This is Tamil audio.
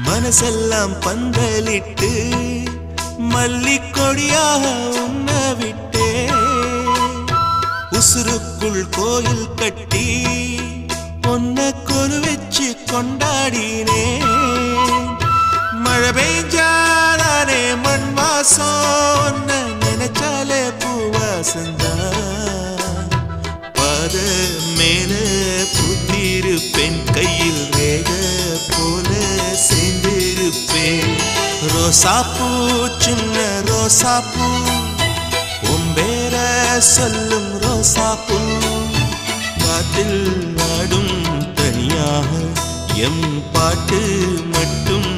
மனசெல்லாம் பந்தலிட்டு மல்லிக்கொடியாக உன்ன விட்டே உசுருக்குள் கோயில் கட்டி பொன்ன கொலு வச்சு கொண்டாடினே மழை பெய்ஞ்சாதானே மண் வாசம் நினைச்சாலே பூவாசந்தா பாத மேல பூத்திருப்பேன் கையில் ரேக போல சேர்ந்திருப்பேன் ரோசாப்பூ சின்ன ரோசாப்பூ உம்பேர சொல்லும் ரோசாப்பூ காட்டில் நாடும் தனியாக எம் பாட்டு மட்டும்